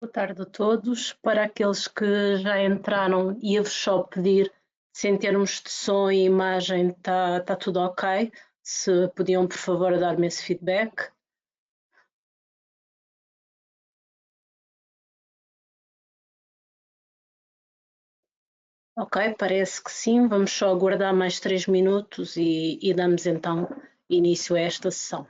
Boa tarde a todos. Para aqueles que já entraram, ia-vos só pedir se em termos de som e imagem está tudo ok, se podiam por favor dar-me esse feedback. Ok, parece que sim. Vamos só aguardar mais 3 minutos e damos então início a esta sessão.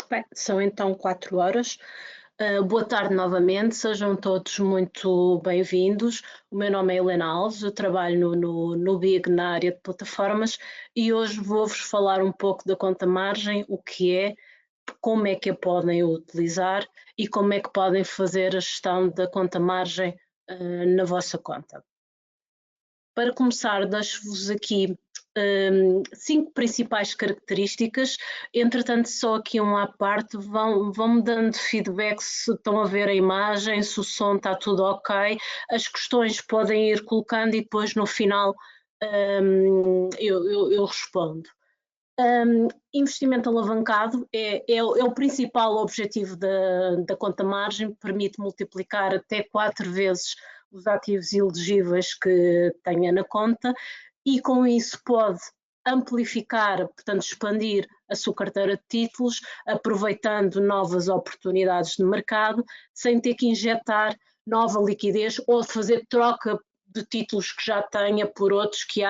Bem, são então 4 horas. Boa tarde novamente, sejam todos muito bem-vindos. O meu nome é Helena Alves, eu trabalho no BIG na área de plataformas e hoje vou-vos falar um pouco da conta margem, o que é, como é que a podem utilizar e como é que podem fazer a gestão da conta margem na vossa conta. Para começar, deixo-vos aqui 5 principais características, entretanto só aqui um à parte, vão-me dando feedback se estão a ver a imagem, se o som está tudo ok, as questões podem ir colocando e depois no final eu respondo. Investimento alavancado é o principal objetivo da conta margem, permite multiplicar até 4 vezes os ativos elegíveis que tenha na conta e com isso pode amplificar, portanto expandir a sua carteira de títulos, aproveitando novas oportunidades de mercado, sem ter que injetar nova liquidez ou fazer troca de títulos que já tenha por outros que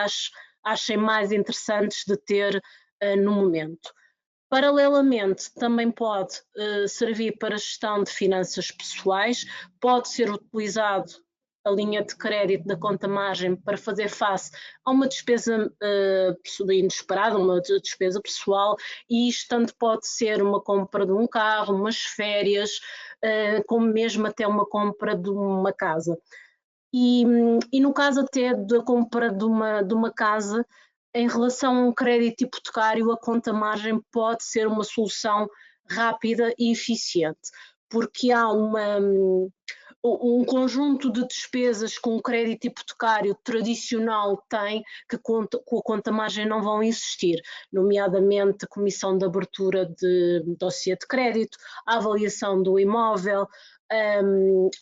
achem mais interessantes de ter no momento. Paralelamente, também pode servir para gestão de finanças pessoais, pode ser utilizado a linha de crédito da conta margem para fazer face a uma despesa inesperada, uma despesa pessoal, e isto tanto pode ser uma compra de um carro, umas férias, como mesmo até uma compra de uma casa. E no caso até da compra de uma casa, em relação a um crédito hipotecário, a conta margem pode ser uma solução rápida e eficiente, porque há um conjunto de despesas que um crédito hipotecário tradicional tem que com a conta margem não vão existir, nomeadamente a comissão de abertura de dossiê de crédito, a avaliação do imóvel,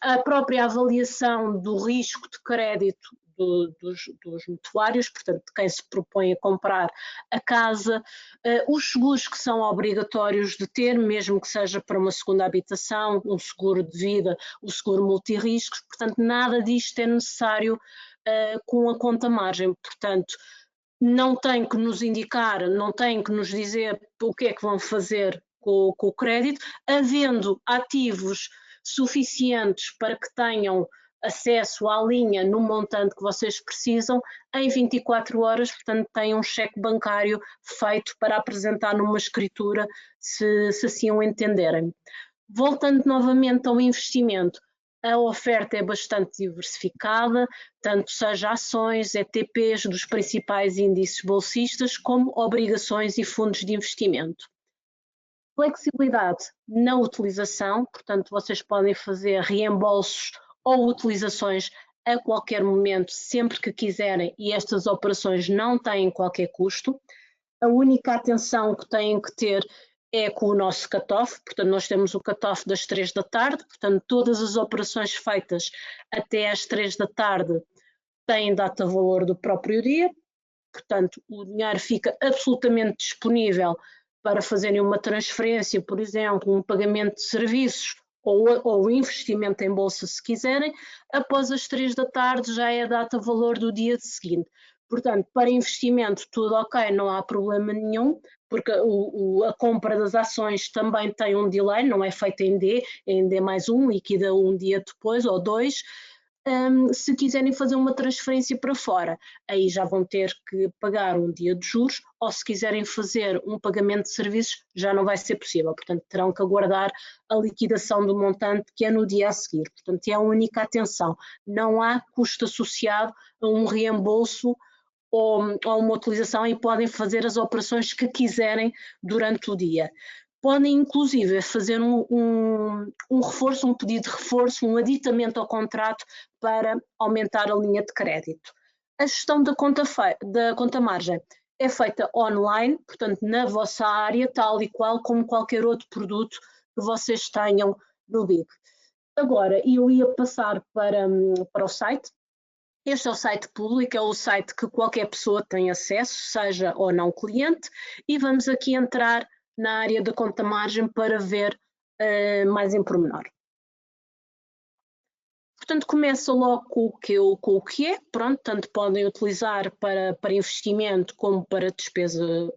a própria avaliação do risco de crédito dos mutuários, portanto, de quem se propõe a comprar a casa, os seguros que são obrigatórios de ter, mesmo que seja para uma segunda habitação, um seguro de vida, o seguro multirriscos, portanto, nada disto é necessário com a conta-margem, portanto, não tem que nos indicar, não tem que nos dizer o que é que vão fazer com o crédito, havendo ativos suficientes para que tenham acesso à linha no montante que vocês precisam, em 24 horas, portanto, têm um cheque bancário feito para apresentar numa escritura, se assim o entenderem. Voltando novamente ao investimento, a oferta é bastante diversificada, tanto seja ações, ETPs dos principais índices bolsistas, como obrigações e fundos de investimento. Flexibilidade na utilização, portanto, vocês podem fazer reembolsos ou utilizações a qualquer momento, sempre que quiserem, e estas operações não têm qualquer custo. A única atenção que têm que ter é com o nosso cut-off, portanto nós temos o cut-off das 3 da tarde, portanto todas as operações feitas até às 3 da tarde têm data-valor do próprio dia, portanto o dinheiro fica absolutamente disponível para fazerem uma transferência, por exemplo, um pagamento de serviços ou investimento em bolsa se quiserem, após as 3 da tarde já é a data-valor do dia seguinte. Portanto, para investimento tudo ok, não há problema nenhum, porque a compra das ações também tem um delay, não é feita em D, é em D+1, liquida um dia depois ou dois. Se quiserem fazer uma transferência para fora, aí já vão ter que pagar um dia de juros, ou se quiserem fazer um pagamento de serviços, já não vai ser possível, portanto terão que aguardar a liquidação do montante, que é no dia a seguir, portanto é a única atenção, não há custo associado a um reembolso ou uma utilização e podem fazer as operações que quiserem durante o dia. Podem inclusive fazer um reforço, um pedido de reforço, um aditamento ao contrato para aumentar a linha de crédito. A gestão da conta-margem é feita online, portanto na vossa área, tal e qual como qualquer outro produto que vocês tenham no BIG. Agora, eu ia passar para o site. Este é o site público, é o site que qualquer pessoa tem acesso, seja ou não cliente, e vamos aqui entrar na área da conta-margem para ver mais em pormenor. Portanto, começa logo com o que é, pronto, tanto podem utilizar para investimento como para despesas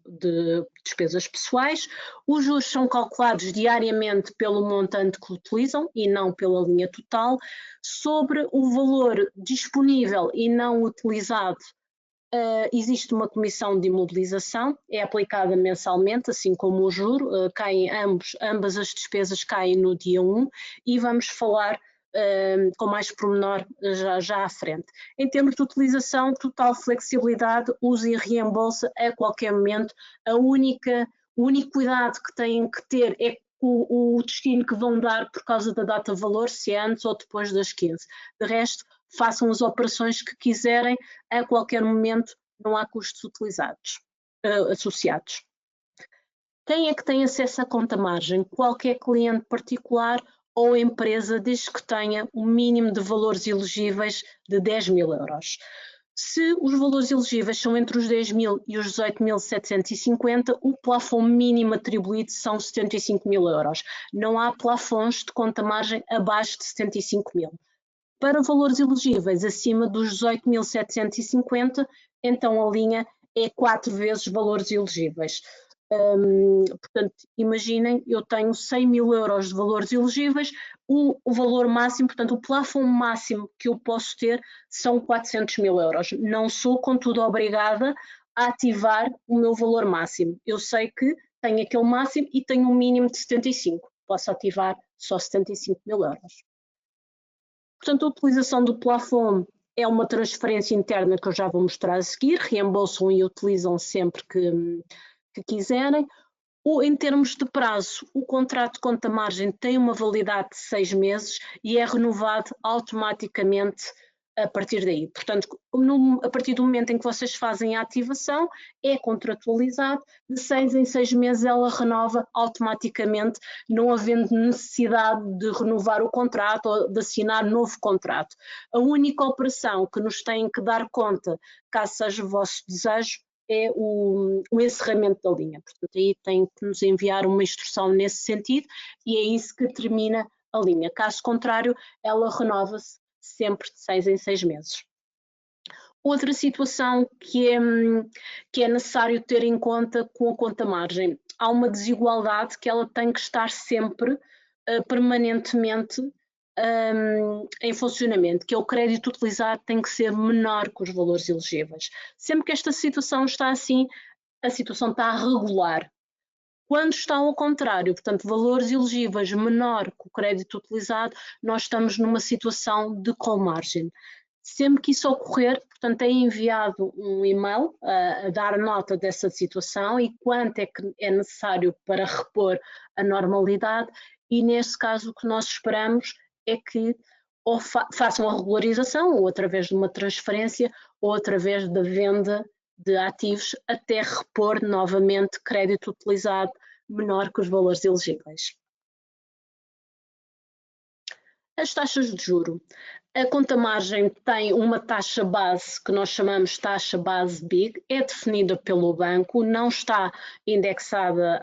pessoais. Os juros são calculados diariamente pelo montante que utilizam e não pela linha total. Sobre o valor disponível e não utilizado, existe uma comissão de imobilização, é aplicada mensalmente, assim como o juro, ambas as despesas caem no dia 1 e vamos falar com mais pormenor já à frente. Em termos de utilização, total flexibilidade, uso e reembolso a qualquer momento. O único cuidado que têm que ter é o destino que vão dar por causa da data-valor, se é antes ou depois das 15. De resto, façam as operações que quiserem, a qualquer momento não há custos associados. Quem é que tem acesso à conta-margem? Qualquer cliente particular ou empresa, desde que tenha o mínimo de valores elegíveis de 10.000 euros. Se os valores elegíveis são entre os 10.000 e os 18.750, o plafond mínimo atribuído são 75.000 euros. Não há plafons de conta-margem abaixo de 75.000. Para valores elegíveis acima dos 18.750, então a linha é 4 vezes valores elegíveis. Portanto, imaginem, eu tenho 100.000 euros de valores elegíveis, o valor máximo, portanto o plafond máximo que eu posso ter são 400.000 euros. Não sou, contudo, obrigada a ativar o meu valor máximo. Eu sei que tenho aquele máximo e tenho um mínimo de 75. Posso ativar só 75.000 euros. Portanto, a utilização do plafond é uma transferência interna que eu já vou mostrar a seguir, reembolsam e utilizam sempre que quiserem. Em termos de prazo, o contrato de conta-margem tem uma validade de 6 meses e é renovado automaticamente a partir daí. Portanto, a partir do momento em que vocês fazem a ativação, é contratualizado, de 6 em 6 meses ela renova automaticamente, não havendo necessidade de renovar o contrato ou de assinar novo contrato. A única operação que nos tem que dar conta, caso seja o vosso desejo, é o encerramento da linha. Portanto, aí tem que nos enviar uma instrução nesse sentido e é isso que termina a linha. Caso contrário, ela renova-se sempre de 6 em 6 meses. Outra situação que é necessário ter em conta com a conta-margem. Há uma desigualdade que ela tem que estar sempre, permanentemente, em funcionamento, que é o crédito utilizado tem que ser menor que os valores elegíveis. Sempre que esta situação está assim, a situação está regular. Quando está ao contrário, portanto, valores elegíveis menor que o crédito utilizado, nós estamos numa situação de call margin. Sempre que isso ocorrer, portanto, é enviado um e-mail a dar nota dessa situação e quanto é que é necessário para repor a normalidade e, nesse caso, o que nós esperamos é que ou façam a regularização ou através de uma transferência ou através da venda de ativos até repor novamente crédito utilizado menor que os valores elegíveis. As taxas de juro. A conta-margem tem uma taxa base que nós chamamos taxa base BIG, é definida pelo banco, não está indexada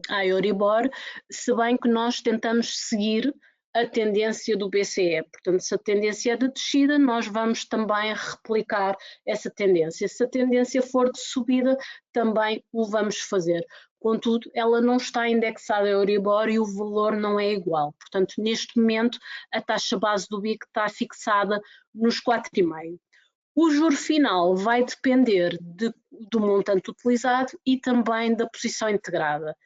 à Euribor, se bem que nós tentamos seguir a tendência do BCE. Portanto, se a tendência é de descida, nós vamos também replicar essa tendência. Se a tendência for de subida, também o vamos fazer. Contudo, ela não está indexada a Euribor e o valor não é igual. Portanto, neste momento, a taxa base do BIC está fixada nos 4,5%. O juro final vai depender do montante utilizado e também da posição integrada.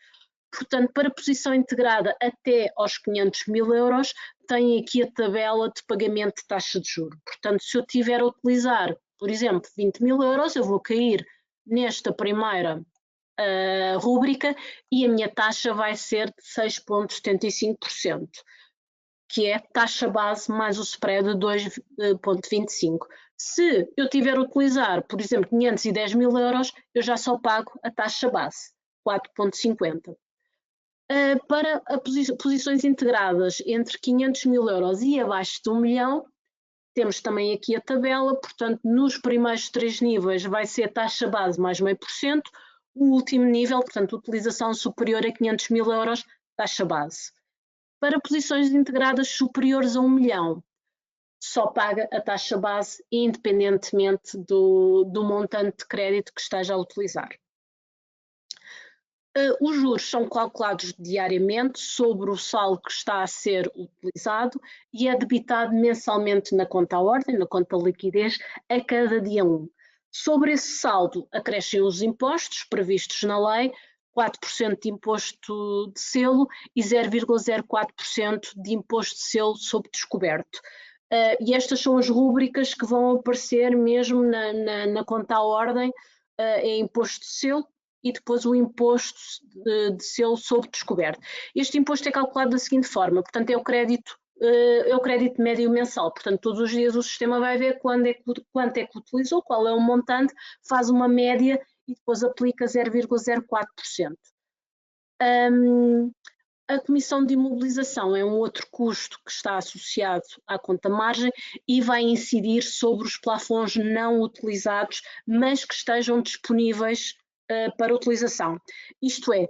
Portanto, para a posição integrada até aos 500 mil euros, tem aqui a tabela de pagamento de taxa de juro. Portanto, se eu tiver a utilizar, por exemplo, 20 mil euros, eu vou cair nesta primeira rúbrica e a minha taxa vai ser de 6,75%, que é taxa base mais o spread de 2,25%. Se eu tiver a utilizar, por exemplo, 510 mil euros, eu já só pago a taxa base, 4,50%. Para posições integradas entre 500 mil euros e abaixo de 1 milhão, temos também aqui a tabela, portanto, nos primeiros 3 níveis vai ser a taxa base mais 0,5%, o último nível, portanto, utilização superior a 500 mil euros, taxa base. Para posições integradas superiores a 1 milhão, só paga a taxa base, independentemente do montante de crédito que esteja a utilizar. Os juros são calculados diariamente sobre o saldo que está a ser utilizado e é debitado mensalmente na conta à ordem, na conta liquidez, a cada dia 1. Sobre esse saldo acrescem os impostos previstos na lei, 4% de imposto de selo e 0,04% de imposto de selo sobre descoberto. E estas são as rúbricas que vão aparecer mesmo na conta à ordem, é imposto de selo e depois o imposto de selo sobre descoberto. Este imposto é calculado da seguinte forma, portanto é o crédito médio mensal, portanto todos os dias o sistema vai ver quanto é que utilizou, qual é o montante, faz uma média e depois aplica 0,04%. A comissão de imobilização é um outro custo que está associado à conta-margem e vai incidir sobre os plafons não utilizados, mas que estejam disponíveis para utilização. Isto é,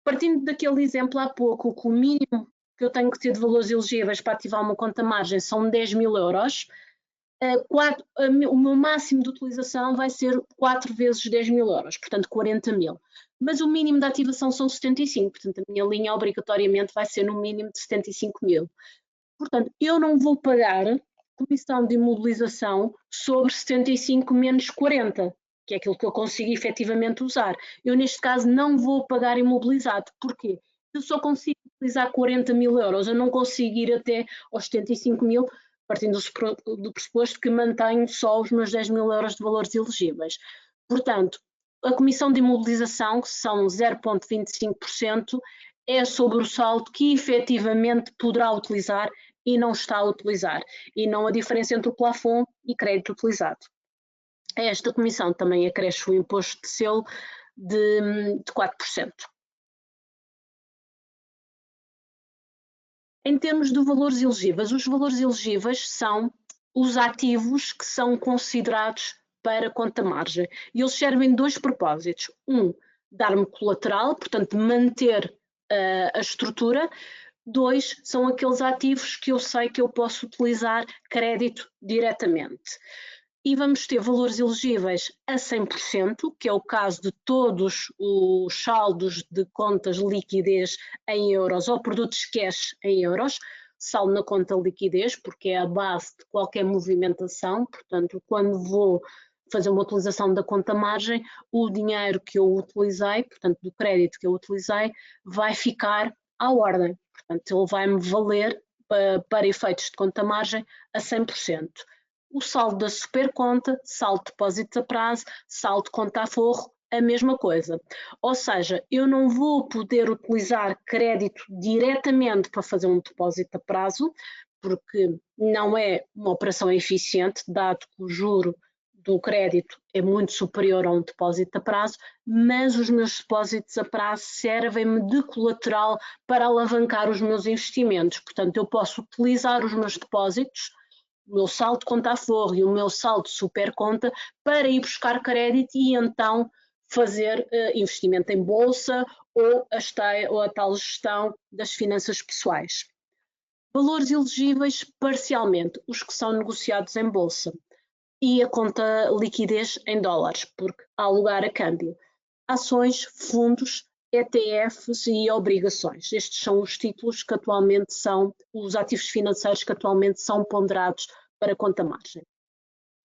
partindo daquele exemplo há pouco, que o mínimo que eu tenho que ter de valores elegíveis para ativar uma conta-margem são 10 mil euros, o meu máximo de utilização vai ser 4 vezes 10 mil euros, portanto 40 mil. Mas o mínimo de ativação são 75, portanto a minha linha obrigatoriamente vai ser no mínimo de 75 mil. Portanto, eu não vou pagar comissão de imobilização sobre 75 menos 40, que é aquilo que eu consigo efetivamente usar. Eu neste caso não vou pagar imobilizado. Porquê? Eu só consigo utilizar 40 mil euros, eu não consigo ir até aos 75 mil, partindo do pressuposto que mantenho só os meus 10 mil euros de valores elegíveis. Portanto, a comissão de imobilização, que são 0,25%, é sobre o saldo que efetivamente poderá utilizar e não está a utilizar, e não a diferença entre o plafond e crédito utilizado. A esta comissão também acresce o imposto de selo de 4%. Em termos de valores elegíveis, os valores elegíveis são os ativos que são considerados para conta-margem. E eles servem de dois propósitos. Dar-me colateral, portanto, manter a estrutura. 2, são aqueles ativos que eu sei que eu posso utilizar crédito diretamente. E vamos ter valores elegíveis a 100%, que é o caso de todos os saldos de contas liquidez em euros ou produtos cash em euros, saldo na conta liquidez, porque é a base de qualquer movimentação, portanto, quando vou fazer uma utilização da conta margem, o dinheiro que eu utilizei, portanto, do crédito que eu utilizei, vai ficar à ordem, portanto, ele vai-me valer para efeitos de conta margem a 100%. O saldo da superconta, saldo de depósito a prazo, saldo de conta a forro, a mesma coisa. Ou seja, eu não vou poder utilizar crédito diretamente para fazer um depósito a prazo, porque não é uma operação eficiente, dado que o juro do crédito é muito superior a um depósito a prazo, mas os meus depósitos a prazo servem-me de colateral para alavancar os meus investimentos. Portanto, eu posso utilizar os meus depósitos, o meu saldo de conta a forro e o meu saldo de superconta para ir buscar crédito e então fazer investimento em bolsa ou a tal gestão das finanças pessoais. Valores elegíveis parcialmente, os que são negociados em bolsa e a conta liquidez em dólares, porque há lugar a câmbio. Ações, fundos, ETFs e obrigações. Estes são os títulos que atualmente são, os ativos financeiros que atualmente são ponderados para conta-margem.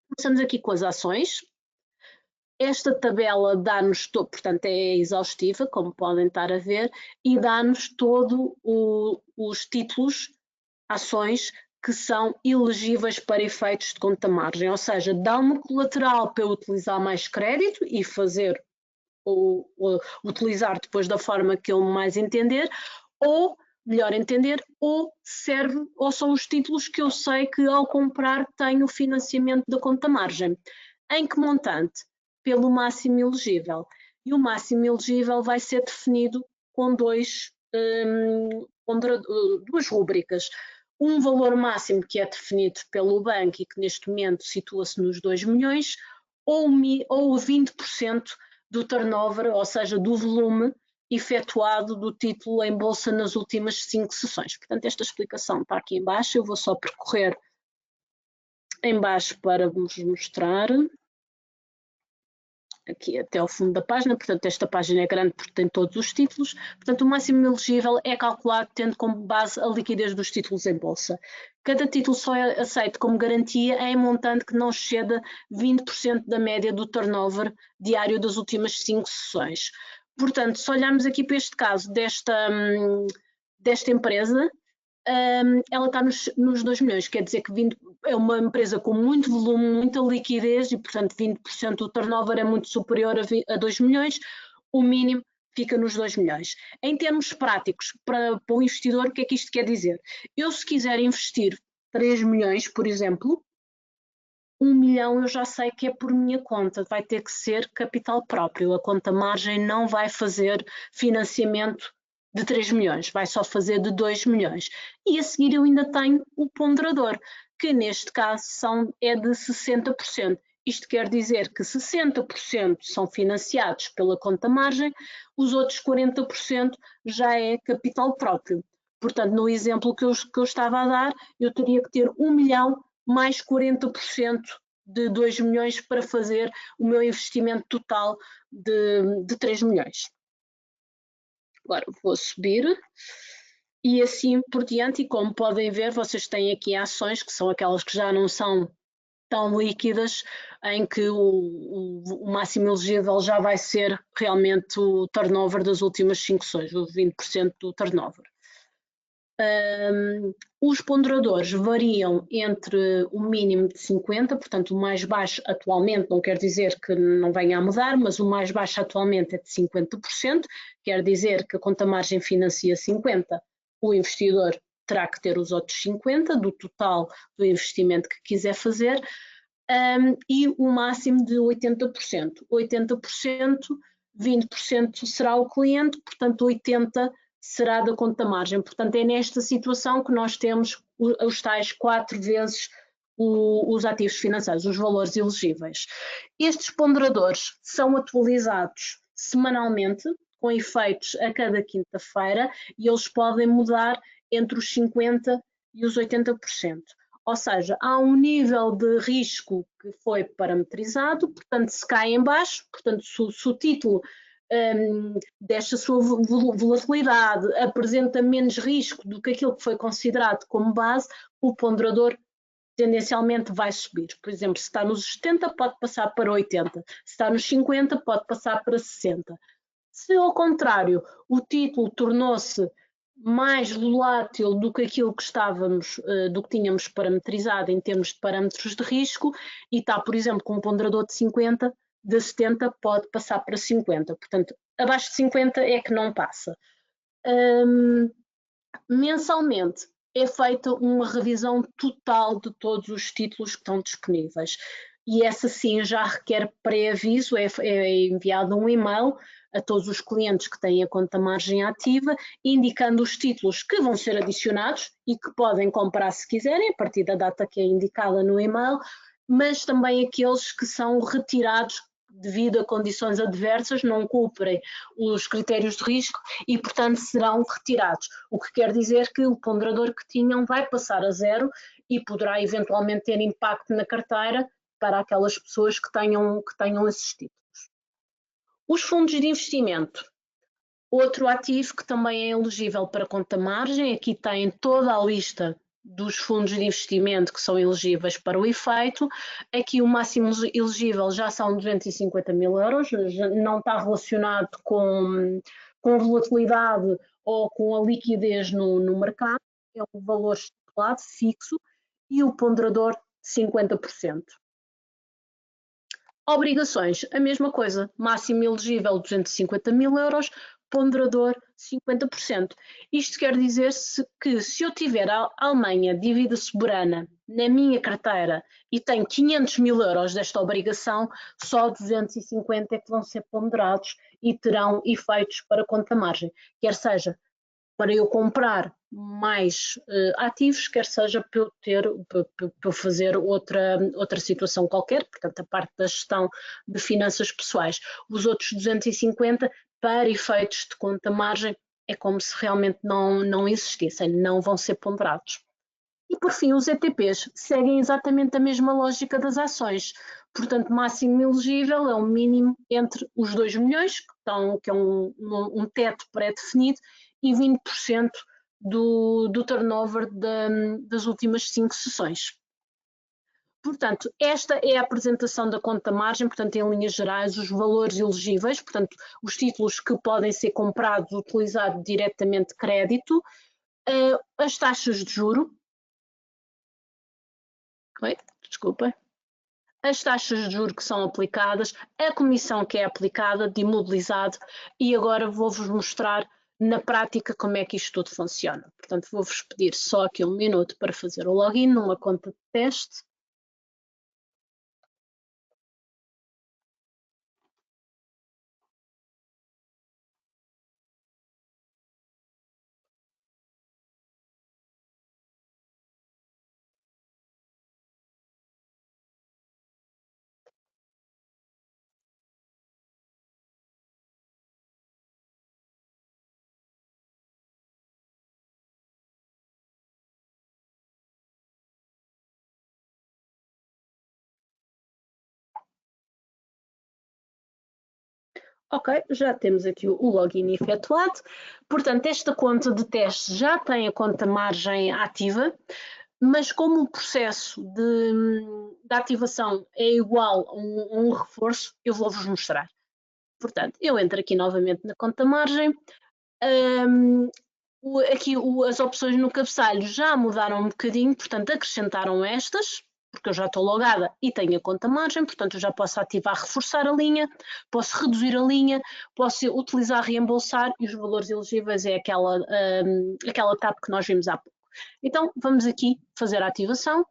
Começamos aqui com as ações. Esta tabela dá-nos, portanto é exaustiva, como podem estar a ver, e dá-nos todos os títulos, ações, que são elegíveis para efeitos de conta-margem, ou seja, dá-me colateral para eu utilizar mais crédito e fazer ou utilizar depois da forma que eu mais entender, ou, melhor entender, ou serve, ou são os títulos que eu sei que ao comprar tenho o financiamento da conta-margem. Em que montante? Pelo máximo elegível. E o máximo elegível vai ser definido com duas rúbricas. Um valor máximo que é definido pelo banco e que neste momento situa-se nos 2 milhões, ou 20% do turnover, ou seja, do volume efetuado do título em bolsa nas últimas 5 sessões. Portanto, esta explicação está aqui em baixo, eu vou só percorrer em baixo para vos mostrar. Aqui até ao fundo da página, portanto esta página é grande porque tem todos os títulos, portanto o máximo elegível é calculado tendo como base a liquidez dos títulos em bolsa. Cada título só é aceito como garantia em montante que não exceda 20% da média do turnover diário das últimas 5 sessões. Portanto, se olharmos aqui para este caso desta empresa, ela está nos 2 milhões, quer dizer que é uma empresa com muito volume, muita liquidez e, portanto, 20% do turnover é muito superior a 2 milhões, o mínimo fica nos 2 milhões. Em termos práticos, para o investidor, o que é que isto quer dizer? Eu, se quiser investir 3 milhões, por exemplo, 1 milhão eu já sei que é por minha conta, vai ter que ser capital próprio, a conta margem não vai fazer financiamento de 3 milhões, vai só fazer de 2 milhões. E a seguir eu ainda tenho o ponderador, que neste caso é de 60%. Isto quer dizer que 60% são financiados pela conta margem, os outros 40% já é capital próprio. Portanto, no exemplo que eu estava a dar, eu teria que ter 1 milhão mais 40% de 2 milhões para fazer o meu investimento total de 3 milhões. Agora vou subir e assim por diante, e como podem ver, vocês têm aqui ações que são aquelas que já não são tão líquidas, em que o máximo elegível já vai ser realmente o turnover das últimas 5 sessões, os 20% do turnover. Os ponderadores variam entre o mínimo de 50%, portanto o mais baixo atualmente, não quer dizer que não venha a mudar, mas o mais baixo atualmente é de 50%, quer dizer que a conta margem financia 50%, o investidor terá que ter os outros 50% do total do investimento que quiser fazer, e o máximo de 80%. 80%, 20% será o cliente, portanto 80% será da conta margem. Portanto, é nesta situação que nós temos os tais 4 vezes os ativos financeiros, os valores elegíveis. Estes ponderadores são atualizados semanalmente, com efeitos a cada quinta-feira, e eles podem mudar entre os 50% e os 80%. Ou seja, há um nível de risco que foi parametrizado, portanto, se cai em baixo, portanto, se o título desta sua volatilidade apresenta menos risco do que aquilo que foi considerado como base, o ponderador tendencialmente vai subir. Por exemplo, se está nos 70, pode passar para 80. Se está nos 50, pode passar para 60. Se, ao contrário, o título tornou-se mais volátil do que aquilo que do que tínhamos parametrizado em termos de parâmetros de risco, e está, por exemplo, com um ponderador de 50, de 70 pode passar para 50. Portanto, abaixo de 50 é que não passa. Mensalmente é feita uma revisão total de todos os títulos que estão disponíveis, e essa sim já requer pré-aviso, é enviado um e-mail a todos os clientes que têm a conta margem ativa, indicando os títulos que vão ser adicionados e que podem comprar se quiserem, a partir da data que é indicada no e-mail, mas também aqueles que são retirados devido a condições adversas, não cumprem os critérios de risco e, portanto, serão retirados. O que quer dizer que o ponderador que tinham vai passar a zero e poderá eventualmente ter impacto na carteira para aquelas pessoas que tenham esses títulos. Os fundos de investimento. Outro ativo que também é elegível para conta margem, aqui tem toda a lista dos fundos de investimento que são elegíveis para o efeito. Aqui o máximo elegível já são 250 mil euros, não está relacionado com volatilidade ou com a liquidez no mercado, é um valor estipulado, fixo, e o ponderador 50%. Obrigações, a mesma coisa, máximo elegível 250 mil euros, ponderador 50%. Isto quer dizer que se eu tiver a Alemanha dívida soberana na minha carteira e tenho 500 mil euros desta obrigação, só 250 é que vão ser ponderados e terão efeitos para conta margem, quer seja para eu comprar mais ativos, quer seja para eu fazer outra situação qualquer, portanto a parte da gestão de finanças pessoais. Os outros 250, para efeitos de conta margem, é como se realmente não existissem, não vão ser ponderados. E por fim, os ETPs seguem exatamente a mesma lógica das ações. Portanto, máximo elegível é o mínimo entre os 2 milhões, que é um teto pré-definido, e 20% do turnover das últimas 5 sessões. Portanto, esta é a apresentação da conta margem, portanto, em linhas gerais, os valores elegíveis, portanto, os títulos que podem ser comprados, utilizado diretamente crédito, as taxas de juro, desculpa, as taxas de juros que são aplicadas, a comissão que é aplicada de imobilizado, e agora vou-vos mostrar na prática como é que isto tudo funciona. Portanto, vou-vos pedir só aqui um minuto para fazer o login numa conta de teste. Ok, já temos aqui o login efetuado. Portanto, esta conta de teste já tem a conta margem ativa, mas como o processo de ativação é igual a um reforço, eu vou-vos mostrar. Portanto, eu entro aqui novamente na conta margem. Aqui as opções no cabeçalho já mudaram um bocadinho, portanto acrescentaram estas, porque eu já estou logada e tenho a conta margem, portanto eu já posso ativar reforçar a linha, posso reduzir a linha, posso utilizar reembolsar, e os valores elegíveis é aquela tab que nós vimos há pouco. Então vamos aqui fazer a ativação.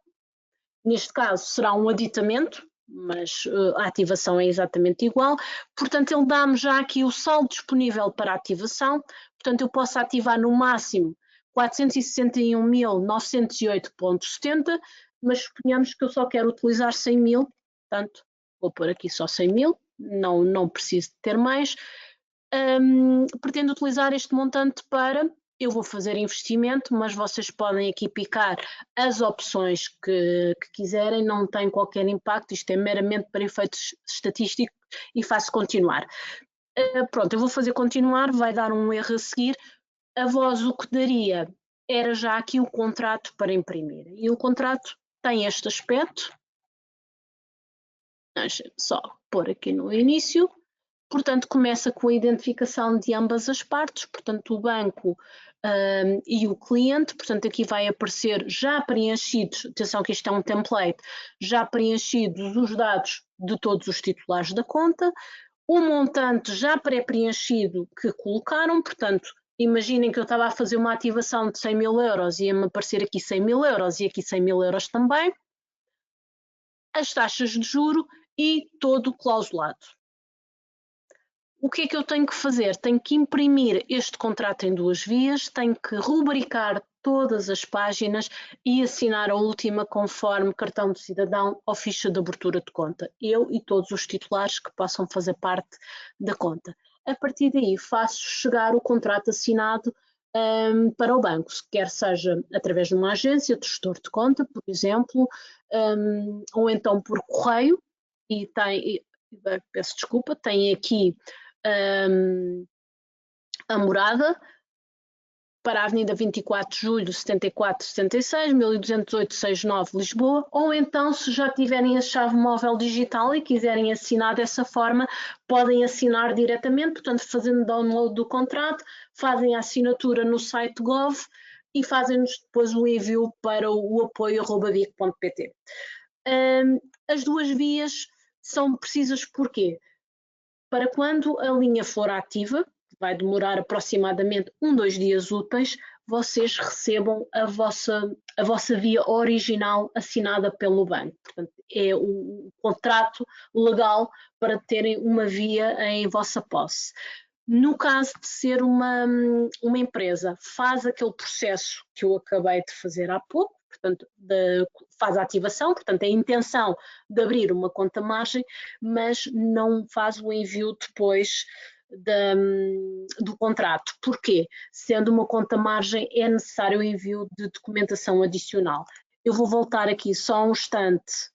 Neste caso será um aditamento, mas a ativação é exatamente igual. Portanto, ele dá-me já aqui o saldo disponível para ativação. Portanto, eu posso ativar no máximo 461.908,70, mas suponhamos que eu só quero utilizar 100.000, portanto, vou pôr aqui só 100.000, não preciso de ter mais. Pretendo utilizar este montante para... Eu vou fazer investimento, mas vocês podem aqui picar as opções que quiserem, não tem qualquer impacto, isto é meramente para efeitos estatísticos e faço continuar. Pronto, eu vou fazer continuar, vai dar um erro a seguir. A vós o que daria era já aqui o contrato para imprimir. E o contrato tem este aspecto. Deixa-me só pôr aqui no início. Portanto, começa com a identificação de ambas as partes, portanto, o banco e o cliente. Portanto, aqui vai aparecer já preenchidos, atenção que isto é um template, já preenchidos os dados de todos os titulares da conta, o montante já pré-preenchido que colocaram, portanto, imaginem que eu estava a fazer uma ativação de 100.000 euros e ia-me aparecer aqui 100.000 euros e aqui 100.000 euros também, as taxas de juro e todo o clausulado. O que é que eu tenho que fazer? Tenho que imprimir este contrato em 2 vias, tenho que rubricar todas as páginas e assinar a última conforme cartão de cidadão ou ficha de abertura de conta. Eu e todos os titulares que possam fazer parte da conta. A partir daí faço chegar o contrato assinado para o banco, quer seja através de uma agência de gestor de conta, por exemplo, ou então por correio, e tem, peço desculpa, tem aqui a morada para a Avenida 24 de Julho, 7476, 1208-69 Lisboa, ou então, se já tiverem a chave móvel digital e quiserem assinar dessa forma, podem assinar diretamente, portanto, fazendo download do contrato, fazem a assinatura no site Gov e fazem-nos depois o envio para o apoio@bic.pt. As 2 vias são precisas porquê? Para quando a linha for ativa, vai demorar aproximadamente 2 dias úteis, vocês recebam a vossa via original assinada pelo banco. Portanto, é o contrato legal para terem uma via em vossa posse. No caso de ser uma empresa, faz aquele processo que eu acabei de fazer há pouco, portanto, faz a ativação, portanto, a intenção de abrir uma conta margem, mas não faz o envio depois do contrato. Porquê? Sendo uma conta margem, é necessário o envio de documentação adicional. Eu vou voltar aqui só um instante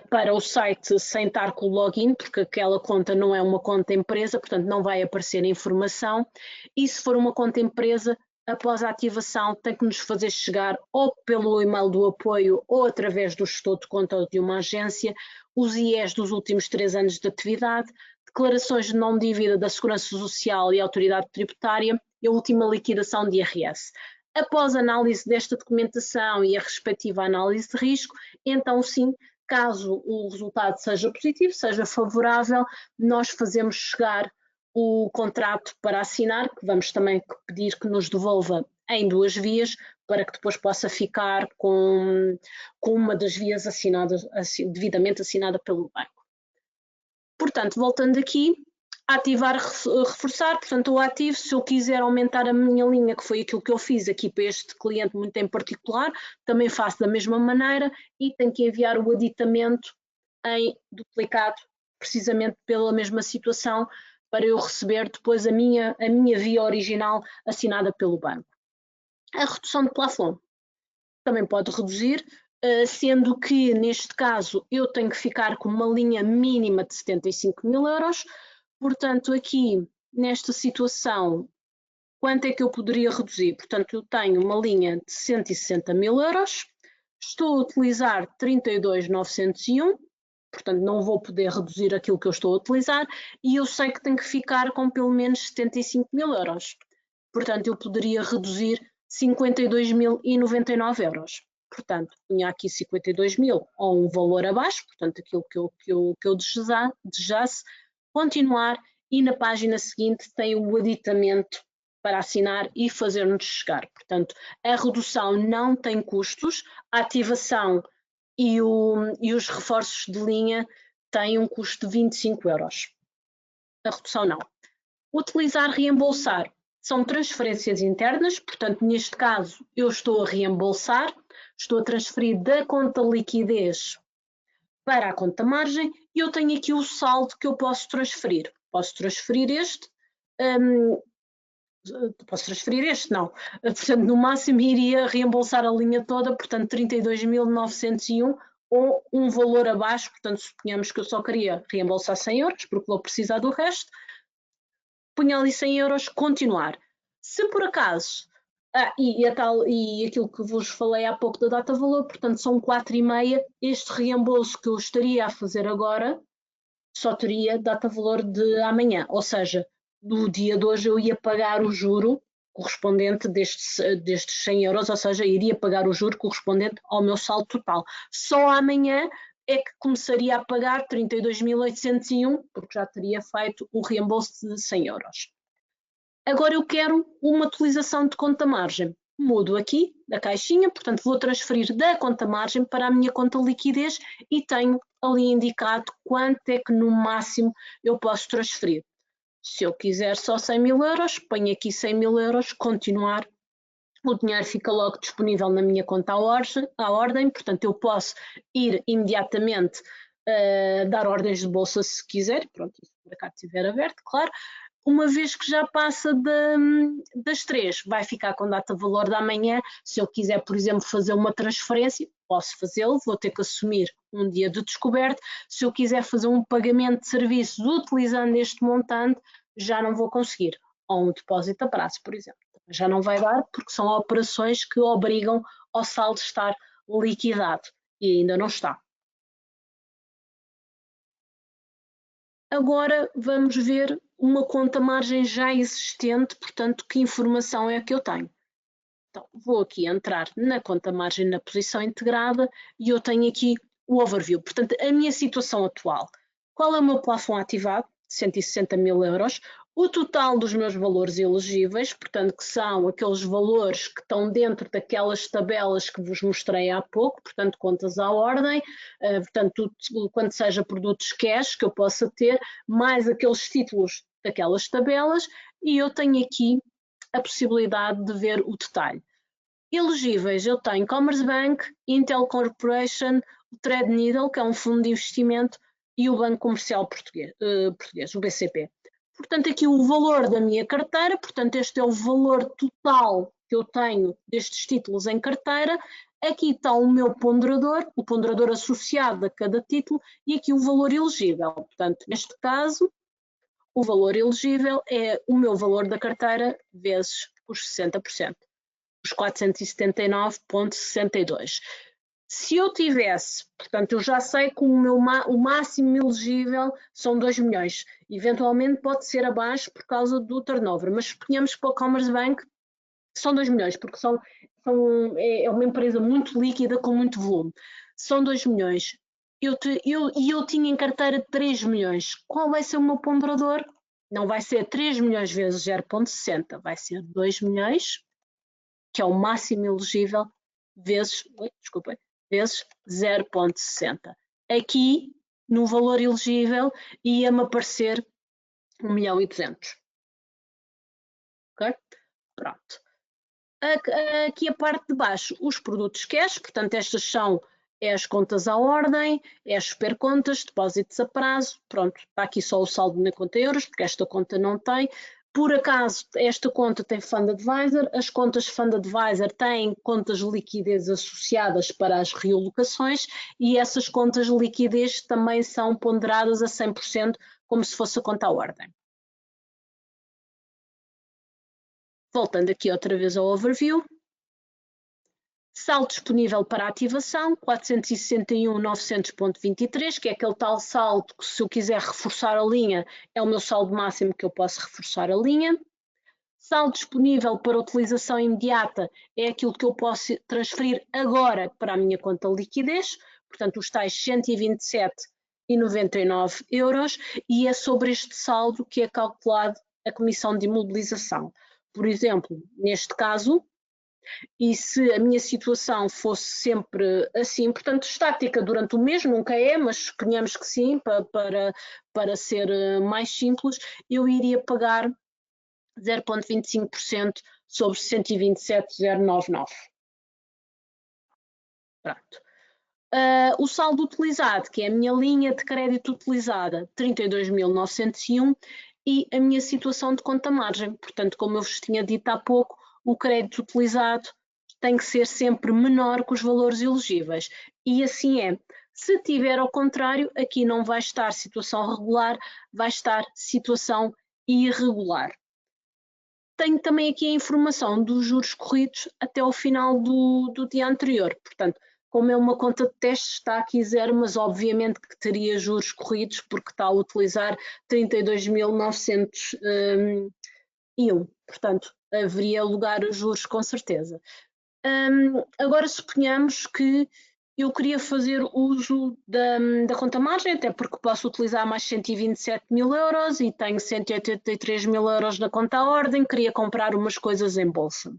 para o site sem estar com o login, porque aquela conta não é uma conta empresa, portanto não vai aparecer a informação, e se for uma conta empresa, após a ativação tem que nos fazer chegar ou pelo e-mail do apoio ou através do gestor de conta ou de uma agência, os IEs dos últimos 3 anos de atividade, declarações de não dívida da Segurança Social e Autoridade Tributária e a última liquidação de IRS. Após a análise desta documentação e a respectiva análise de risco, então sim, caso o resultado seja positivo, seja favorável, nós fazemos chegar o contrato para assinar, que vamos também pedir que nos devolva em 2 vias, para que depois possa ficar com uma das vias assinadas, devidamente assinada pelo banco. Portanto, voltando aqui, ativar, reforçar, portanto o ativo, se eu quiser aumentar a minha linha, que foi aquilo que eu fiz aqui para este cliente muito em particular, também faço da mesma maneira e tenho que enviar o aditamento em duplicado, precisamente pela mesma situação, para eu receber depois a minha via original assinada pelo banco. A redução de plafond também pode reduzir, sendo que neste caso eu tenho que ficar com uma linha mínima de 75.000 euros, portanto aqui nesta situação quanto é que eu poderia reduzir? Portanto eu tenho uma linha de 160.000 euros, estou a utilizar 32.901, portanto não vou poder reduzir aquilo que eu estou a utilizar e eu sei que tenho que ficar com pelo menos 75.000 euros, portanto eu poderia reduzir 52.099 euros. Portanto, punha aqui 52.000 ou um valor abaixo, portanto, aquilo que eu desejasse, continuar, e na página seguinte tem o aditamento para assinar e fazer-nos chegar. Portanto, a redução não tem custos, a ativação e os reforços de linha têm um custo de 25 euros. A redução não. Utilizar reembolsar são transferências internas, portanto, neste caso, eu estou a reembolsar, estou a transferir da conta liquidez para a conta margem e eu tenho aqui o saldo que eu posso transferir. Posso transferir este, não. Portanto, no máximo iria reembolsar a linha toda, portanto, 32.901 ou um valor abaixo, portanto, suponhamos que eu só queria reembolsar 100 euros, porque vou precisar do resto, punha ali 100 euros, continuar. Se por acaso, e aquilo que vos falei há pouco da data valor, portanto são 4,5, este reembolso que eu estaria a fazer agora só teria data valor de amanhã, ou seja, do dia de hoje eu ia pagar o juro correspondente destes 100 euros, ou seja, iria pagar o juro correspondente ao meu saldo total. Só amanhã é que começaria a pagar 32.801, porque já teria feito o reembolso de 100 euros. Agora eu quero uma utilização de conta margem. Mudo aqui da caixinha, portanto vou transferir da conta margem para a minha conta liquidez e tenho ali indicado quanto é que no máximo eu posso transferir. Se eu quiser só 100.000 euros, ponho aqui 100.000 euros, continuar. O dinheiro fica logo disponível na minha conta à ordem, portanto eu posso ir imediatamente dar ordens de bolsa se quiser, pronto, se o mercado estiver aberto, claro. Uma vez que já passa das 3, vai ficar com data valor da manhã. Se eu quiser, por exemplo, fazer uma transferência, posso fazê-lo, vou ter que assumir um dia de descoberto. Se eu quiser fazer um pagamento de serviços utilizando este montante, já não vou conseguir. Ou um depósito a prazo, por exemplo. Já não vai dar, porque são operações que obrigam ao saldo estar liquidado e ainda não está. Agora vamos ver uma conta margem já existente, portanto, que informação é que eu tenho? Então, vou aqui entrar na conta margem na posição integrada e eu tenho aqui o overview. Portanto, a minha situação atual. Qual é o meu plafond ativado? 160.000 euros. O total dos meus valores elegíveis, portanto, que são aqueles valores que estão dentro daquelas tabelas que vos mostrei há pouco, portanto, contas à ordem, portanto, quando seja produtos cash que eu possa ter, mais aqueles títulos daquelas tabelas, e eu tenho aqui a possibilidade de ver o detalhe. Elegíveis, eu tenho Commerce Bank, Intel Corporation, o Threadneedle, que é um fundo de investimento, e o Banco Comercial Português, o BCP. Portanto, aqui o valor da minha carteira, portanto, este é o valor total que eu tenho destes títulos em carteira. Aqui está o meu ponderador, o ponderador associado a cada título, e aqui o valor elegível. Portanto, neste caso, o valor elegível é o meu valor da carteira vezes os 60%, os 479,62. Se eu tivesse, portanto, eu já sei que o máximo elegível são 2 milhões. Eventualmente pode ser abaixo por causa do turnover, mas suponhamos que para o Commerce Bank são 2 milhões, porque é uma empresa muito líquida com muito volume. São 2 milhões. Eu tinha em carteira 3 milhões. Qual vai ser o meu ponderador? Não vai ser 3 milhões vezes 0,60, vai ser 2 milhões, que é o máximo elegível, vezes 0,60. Aqui, no valor elegível, ia-me aparecer 1.200.000. Ok? Pronto. Aqui a parte de baixo, os produtos cash, portanto estas são as contas à ordem, as super contas, depósitos a prazo, pronto, está aqui só o saldo na conta euros, porque esta conta não tem. Por acaso, esta conta tem Fund Advisor, as contas Fund Advisor têm contas de liquidez associadas para as realocações e essas contas de liquidez também são ponderadas a 100%, como se fosse a conta à ordem. Voltando aqui outra vez ao overview. Saldo disponível para ativação, 461.900.23, que é aquele tal saldo que, se eu quiser reforçar a linha, é o meu saldo máximo que eu posso reforçar a linha. Saldo disponível para utilização imediata é aquilo que eu posso transferir agora para a minha conta de liquidez, portanto os tais 127,99 euros, e é sobre este saldo que é calculado a comissão de imobilização. por exemplo, neste caso, e se a minha situação fosse sempre assim, portanto, estática durante o mês, nunca é, mas suponhamos que sim, para ser mais simples, eu iria pagar 0,25% sobre 127.099. Pronto. O saldo utilizado, que é a minha linha de crédito utilizada, 32.901, e a minha situação de conta-margem. Portanto, como eu vos tinha dito há pouco, o crédito utilizado tem que ser sempre menor que os valores elegíveis. E assim é. Se tiver ao contrário, aqui não vai estar situação regular, vai estar situação irregular. Tenho também aqui a informação dos juros corridos até ao final do dia anterior. Portanto, como é uma conta de teste, está aqui zero, mas obviamente que teria juros corridos porque está a utilizar 32.901. Portanto, haveria lugar a juros com certeza. Agora suponhamos que eu queria fazer uso da conta-margem, até porque posso utilizar mais 127.000 euros e tenho 183.000 euros na conta à ordem, queria comprar umas coisas em bolsa.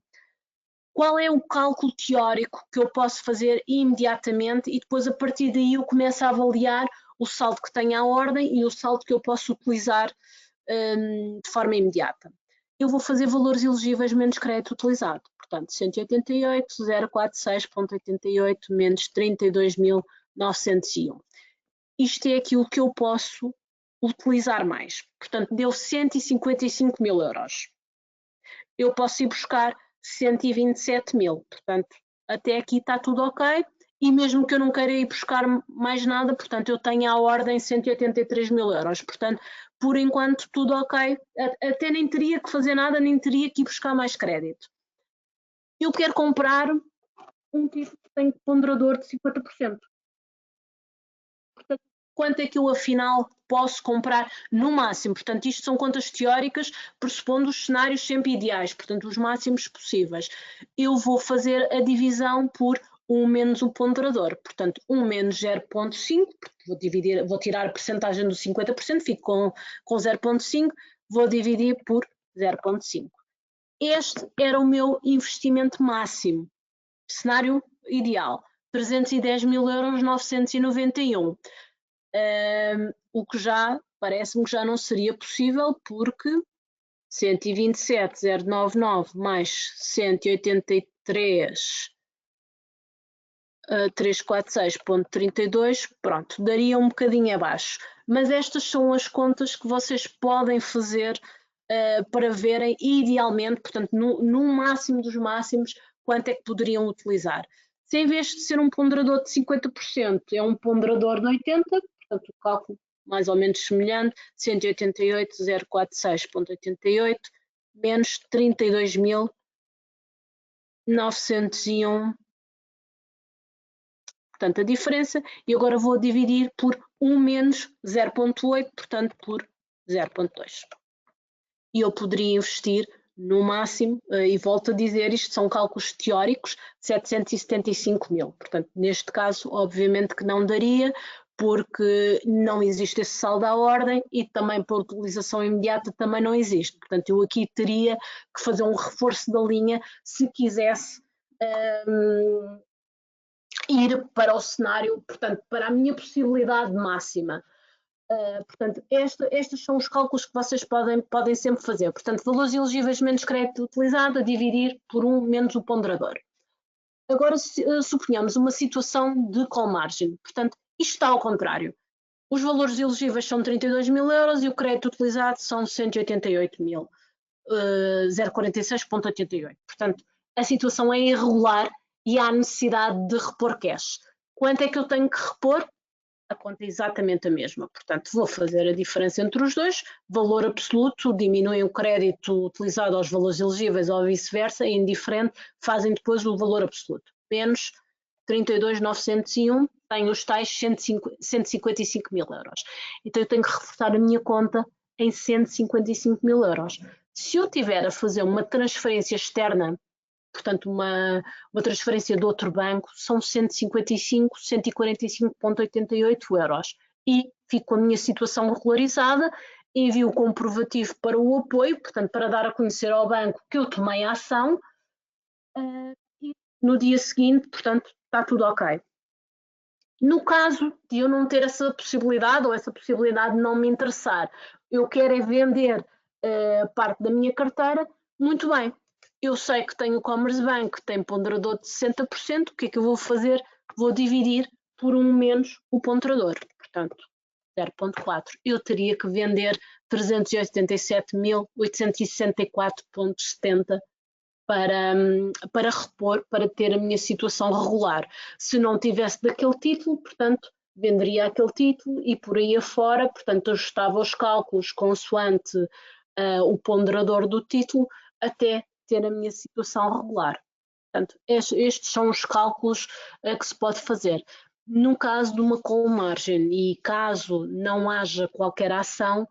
Qual é o cálculo teórico que eu posso fazer imediatamente e depois a partir daí eu começo a avaliar o saldo que tenho à ordem e o saldo que eu posso utilizar de forma imediata? Eu vou fazer valores elegíveis menos crédito utilizado. Portanto, 188.046.88 menos 32.901. Isto é aquilo que eu posso utilizar mais. Portanto, deu 155.000 euros. Eu posso ir buscar 127.000. Portanto, até aqui está tudo ok. E mesmo que eu não queira ir buscar mais nada, portanto, eu tenho à ordem 183.000 euros. Portanto, por enquanto, tudo ok. Até nem teria que fazer nada, nem teria que ir buscar mais crédito. Eu quero comprar um título que tem ponderador de 50%. Portanto, quanto é que eu, afinal, posso comprar no máximo? Portanto, isto são contas teóricas, pressupondo os cenários sempre ideais, portanto, os máximos possíveis. Eu vou fazer a divisão por 1 menos o ponderador. Portanto, 1 menos 0,5, vou tirar a percentagem dos 50%, fico com 0,5, vou dividir por 0,5. Este era o meu investimento máximo. Cenário ideal, 310.000 euros, 991. O que já parece-me que já não seria possível porque 127.099 mais 183.346.32, pronto, daria um bocadinho abaixo. Mas estas são as contas que vocês podem fazer para verem idealmente, portanto, no máximo dos máximos, quanto é que poderiam utilizar. Se em vez de ser um ponderador de 50%, é um ponderador de 80%, portanto, o cálculo mais ou menos semelhante, 188.046.88 menos 32.901. Portanto, a diferença, e agora vou dividir por 1 menos 0,8, portanto, por 0,2. E eu poderia investir no máximo, e volto a dizer, isto são cálculos teóricos, 775.000. Portanto, neste caso, obviamente que não daria, porque não existe esse saldo à ordem e também para utilização imediata também não existe. Portanto, eu aqui teria que fazer um reforço da linha se quisesse ir para o cenário, portanto, para a minha possibilidade máxima. Portanto, estes são os cálculos que vocês podem sempre fazer. Portanto, valores elegíveis menos crédito utilizado a dividir por 1 menos o ponderador. Agora, suponhamos uma situação de call margin. Portanto, isto está ao contrário. Os valores elegíveis são 32.000 euros e o crédito utilizado são 188.000, 046.88. Portanto, a situação é irregular e há necessidade de repor cash. Quanto é que eu tenho que repor? A conta é exatamente a mesma. Portanto, vou fazer a diferença entre os dois, valor absoluto, diminuem o crédito utilizado aos valores elegíveis ou vice-versa, é indiferente, fazem depois o valor absoluto. Menos 32.901, tenho os tais 155.000 euros. Então, eu tenho que reforçar a minha conta em 155.000 euros. Se eu tiver a fazer uma transferência externa, portanto, uma transferência de outro banco, são 145.088 euros. E fico com a minha situação regularizada envio o comprovativo para o apoio, portanto, para dar a conhecer ao banco que eu tomei a ação, e no dia seguinte, portanto, está tudo ok. No caso de eu não ter essa possibilidade ou essa possibilidade não me interessar, eu quero é vender parte da minha carteira, muito bem. Eu sei que tenho o Commerce Bank, tem ponderador de 60%, o que é que eu vou fazer? Vou dividir por um menos o ponderador, portanto, 0,4. Eu teria que vender 387.864,70 para repor, para ter a minha situação regular. Se não tivesse daquele título, portanto, venderia aquele título e por aí afora, portanto, ajustava os cálculos consoante o ponderador do título até ter a minha situação regular. Portanto, estes são os cálculos que se pode fazer. No caso de uma call margin e caso não haja qualquer ação,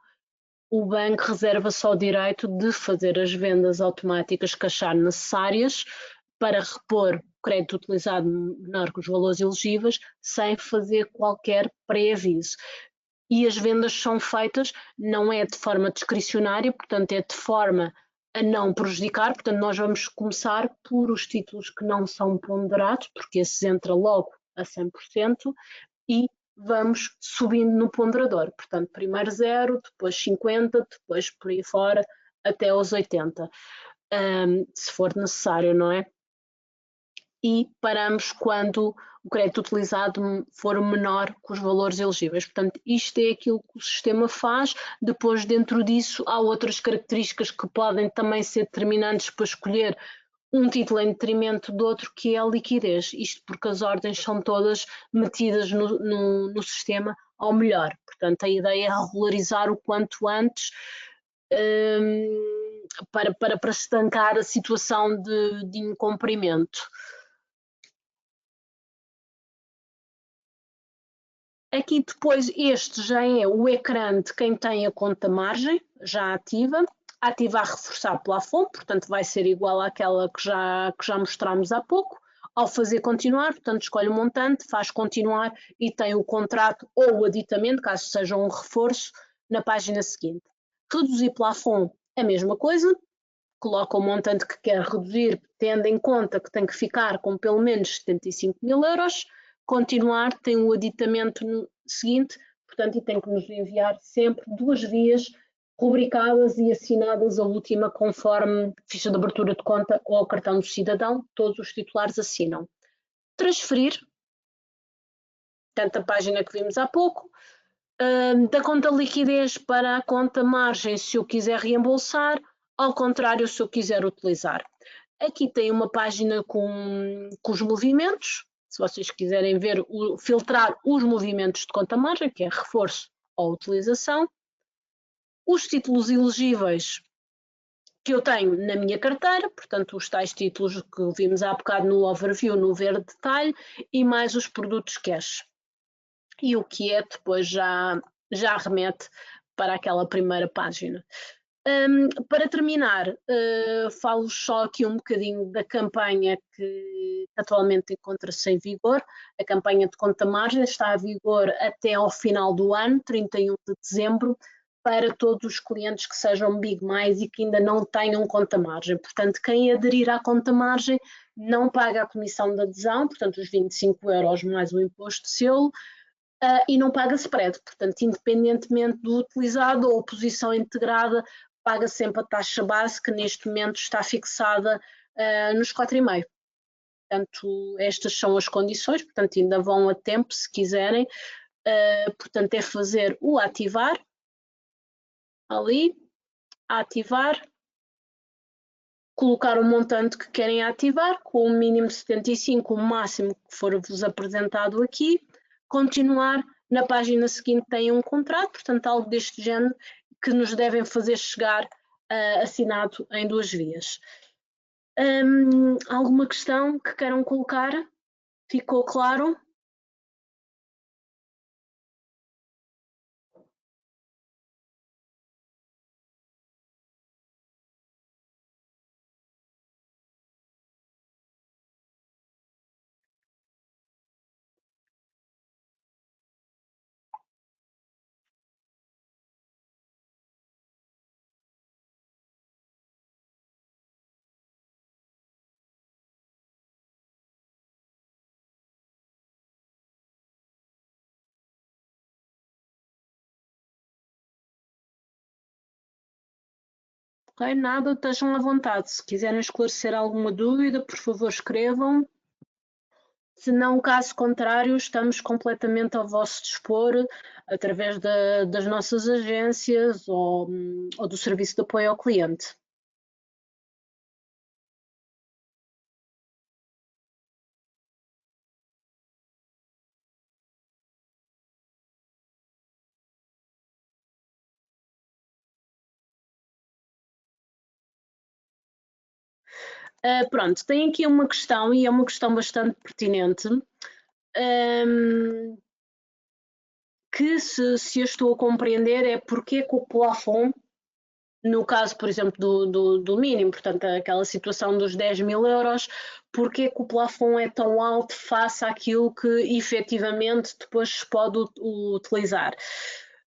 o banco reserva só o direito de fazer as vendas automáticas que achar necessárias para repor o crédito utilizado menor que os valores elegíveis, sem fazer qualquer pré-aviso. E as vendas são feitas, não é de forma discricionária, portanto é de forma a não prejudicar, portanto nós vamos começar por os títulos que não são ponderados, porque esses entra logo a 100%, e vamos subindo no ponderador. Portanto, primeiro 0, depois 50, depois por aí fora, até aos 80, se for necessário, não é? E paramos quando o crédito utilizado for menor que os valores elegíveis. Portanto, isto é aquilo que o sistema faz. Depois, dentro disso, há outras características que podem também ser determinantes para escolher um título em detrimento do outro, que é a liquidez. Isto porque as ordens são todas metidas no sistema ao melhor. Portanto, a ideia é regularizar o quanto antes para estancar a situação de incumprimento. Aqui depois este já é o ecrã de quem tem a conta margem, já ativa. Ativar reforçar plafond, portanto vai ser igual àquela que já mostramos há pouco. Ao fazer continuar, portanto escolhe o montante, faz continuar e tem o contrato ou o aditamento, caso seja um reforço, na página seguinte. Reduzir plafond, a mesma coisa, coloca o montante que quer reduzir, tendo em conta que tem que ficar com pelo menos 75.000 euros. Continuar, tem o aditamento seguinte, portanto, e tem que nos enviar sempre 2 vias rubricadas e assinadas, a última conforme ficha de abertura de conta ou cartão do cidadão, todos os titulares assinam. Transferir, tanto a página que vimos há pouco, da conta liquidez para a conta margem, se eu quiser reembolsar, ao contrário, se eu quiser utilizar. Aqui tem uma página com os movimentos, se vocês quiserem ver, filtrar os movimentos de conta margem, que é reforço ou utilização. Os títulos elegíveis que eu tenho na minha carteira, portanto os tais títulos que vimos há bocado no overview, no ver detalhe, e mais os produtos cash. E o que é depois já remete para aquela primeira página. Para terminar, falo só aqui um bocadinho da campanha que atualmente encontra-se em vigor. A campanha de conta margem está a vigor até ao final do ano, 31 de dezembro, para todos os clientes que sejam Big Mais e que ainda não tenham conta margem. Portanto, quem aderir à conta margem não paga a comissão de adesão, portanto os 25 euros mais o imposto de selo, e não paga spread, portanto, independentemente do utilizado ou posição integrada, paga sempre a taxa base, que neste momento está fixada nos 4,5. Portanto, estas são as condições, portanto, ainda vão a tempo, se quiserem. Portanto, é fazer o ativar, ali, ativar, colocar o montante que querem ativar, com o mínimo 75, o máximo que for-vos apresentado aqui, continuar. Na página seguinte tem um contrato, portanto, algo deste género, que nos devem fazer chegar assinado em 2 vias. Alguma questão que queiram colocar? Ficou claro? Ok, nada, estejam à vontade. Se quiserem esclarecer alguma dúvida, por favor, escrevam. Se não, caso contrário, estamos completamente ao vosso dispor através das nossas agências ou do serviço de apoio ao cliente. Pronto, tem aqui uma questão e é uma questão bastante pertinente. Que se eu estou a compreender é porque que o plafond, no caso, por exemplo, do mínimo, portanto, aquela situação dos 10.000 euros, porque que o plafond é tão alto face àquilo que efetivamente depois se pode utilizar.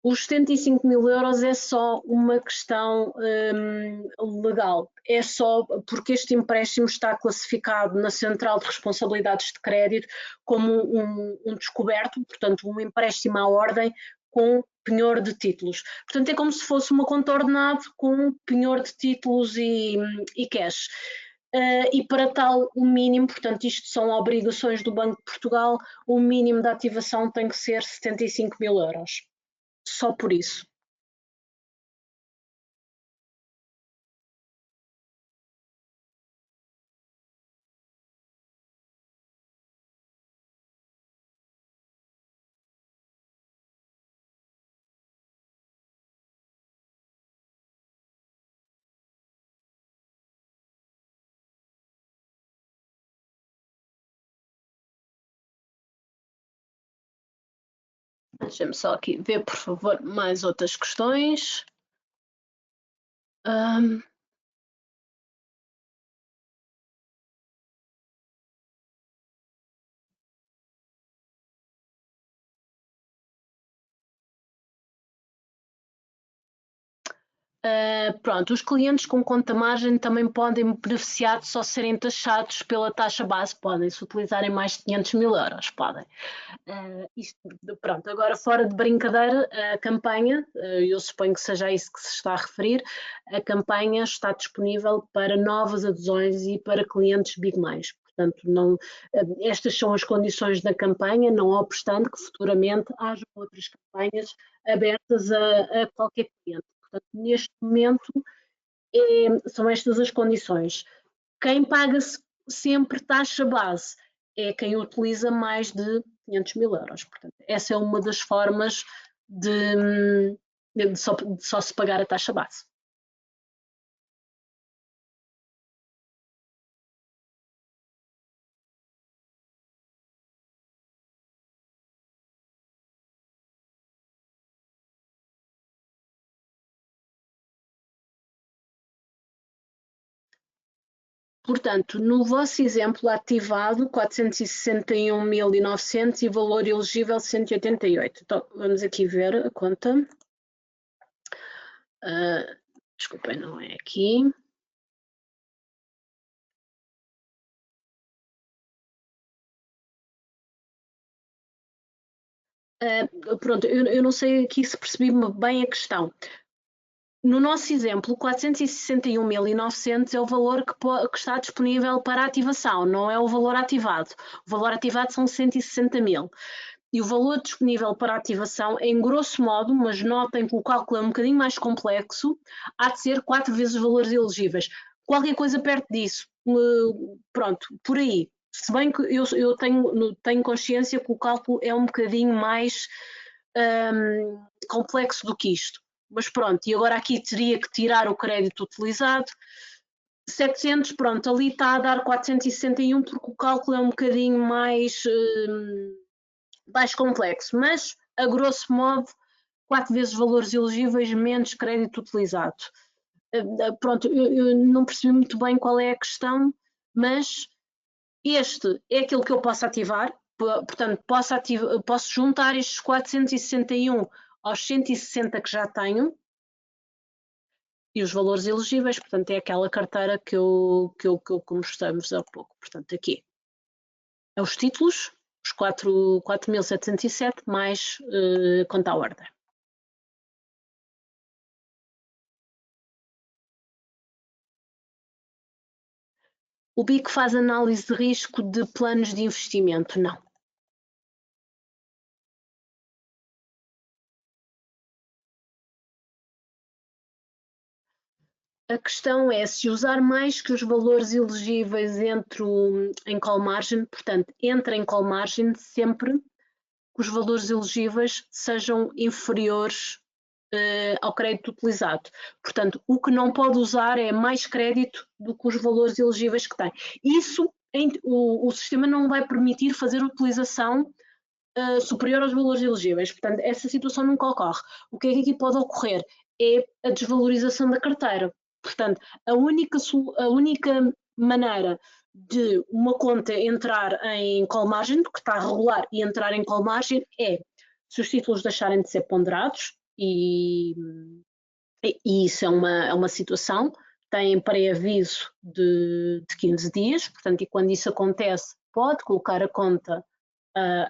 Os 75.000 euros é só uma questão legal, é só porque este empréstimo está classificado na Central de Responsabilidades de Crédito como um descoberto, portanto um empréstimo à ordem com penhor de títulos. Portanto é como se fosse uma conta ordenada com penhor de títulos e cash. E para tal o mínimo, portanto isto são obrigações do Banco de Portugal, o mínimo da ativação tem que ser 75.000 euros. Só por isso. Deixa-me só aqui ver, por favor, mais outras questões. Pronto, os clientes com conta margem também podem beneficiar de só serem taxados pela taxa base, podem, se utilizarem mais de 500.000 euros, podem. Pronto, agora fora de brincadeira, a campanha, eu suponho que seja a isso que se está a referir, a campanha está disponível para novas adesões e para clientes Big Mais. Portanto, não, estas são as condições da campanha, não obstante que futuramente haja outras campanhas abertas a qualquer cliente. Portanto, neste momento são estas as condições. Quem paga sempre taxa base é quem utiliza mais de 500.000 euros. Portanto, essa é uma das formas de só se pagar a taxa base. Portanto, no vosso exemplo ativado, 461.900 e valor elegível 188. Então, vamos aqui ver a conta. Desculpem, não é aqui. Pronto, eu não sei aqui se percebi bem a questão. No nosso exemplo, 461.900 é o valor que está disponível para ativação, não é o valor ativado. O valor ativado são 160.000. E o valor disponível para ativação, em grosso modo, mas notem que o cálculo é um bocadinho mais complexo, há de ser 4 vezes os valores elegíveis. Qualquer coisa perto disso, pronto, por aí. Se bem que eu tenho consciência que o cálculo é um bocadinho mais complexo do que isto. Mas pronto, e agora aqui teria que tirar o crédito utilizado. 700, pronto, ali está a dar 461 porque o cálculo é um bocadinho mais complexo, mas a grosso modo 4 vezes valores elegíveis menos crédito utilizado. Pronto, eu não percebi muito bem qual é a questão, mas este é aquilo que eu posso ativar, portanto posso juntar estes 461 aos 160 que já tenho e os valores elegíveis, portanto é aquela carteira que eu mostramos há pouco, portanto aqui é os títulos, os 4.707 mais conta à ordem. O BIC faz análise de risco de planos de investimento? Não. A questão é se usar mais que os valores elegíveis em call margin, portanto, entra em call margin sempre que os valores elegíveis sejam inferiores ao crédito utilizado. Portanto, o que não pode usar é mais crédito do que os valores elegíveis que tem. Isso, o sistema não vai permitir fazer utilização superior aos valores elegíveis. Portanto, essa situação nunca ocorre. O que é que aqui pode ocorrer? É a desvalorização da carteira. Portanto, a única maneira de uma conta entrar em call margin, que está a regular, e entrar em call margin é se os títulos deixarem de ser ponderados, e isso é uma situação, tem pré-aviso de 15 dias, portanto, e quando isso acontece, pode colocar a conta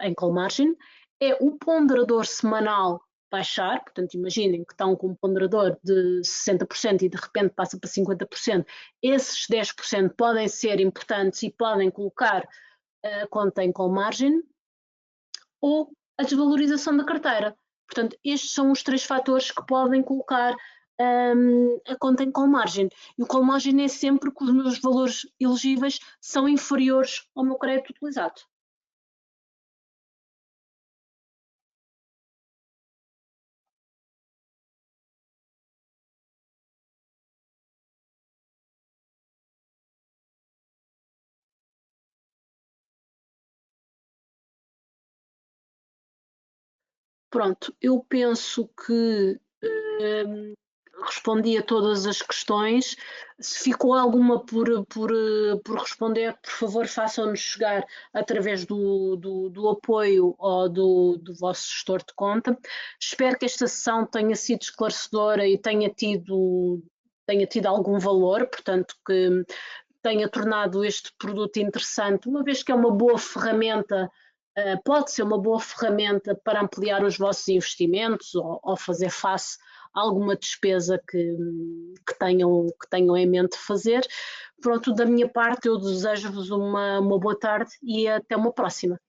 em call margin, é o ponderador semanal baixar, portanto imaginem que estão com um ponderador de 60% e de repente passa para 50%, esses 10% podem ser importantes e podem colocar a conta em call margin, ou a desvalorização da carteira. Portanto, estes são os 3 fatores que podem colocar a conta em call margin. E o call margin é sempre que os meus valores elegíveis são inferiores ao meu crédito utilizado. Pronto, eu penso que respondi a todas as questões. Se ficou alguma por responder, por favor, façam-nos chegar através do apoio ou do vosso gestor de conta. Espero que esta sessão tenha sido esclarecedora e tenha tido algum valor, portanto, que tenha tornado este produto interessante, uma vez que é uma boa ferramenta. Pode ser uma boa ferramenta para ampliar os vossos investimentos ou fazer face a alguma despesa que tenham em mente fazer. Pronto, da minha parte eu desejo-vos uma boa tarde e até uma próxima.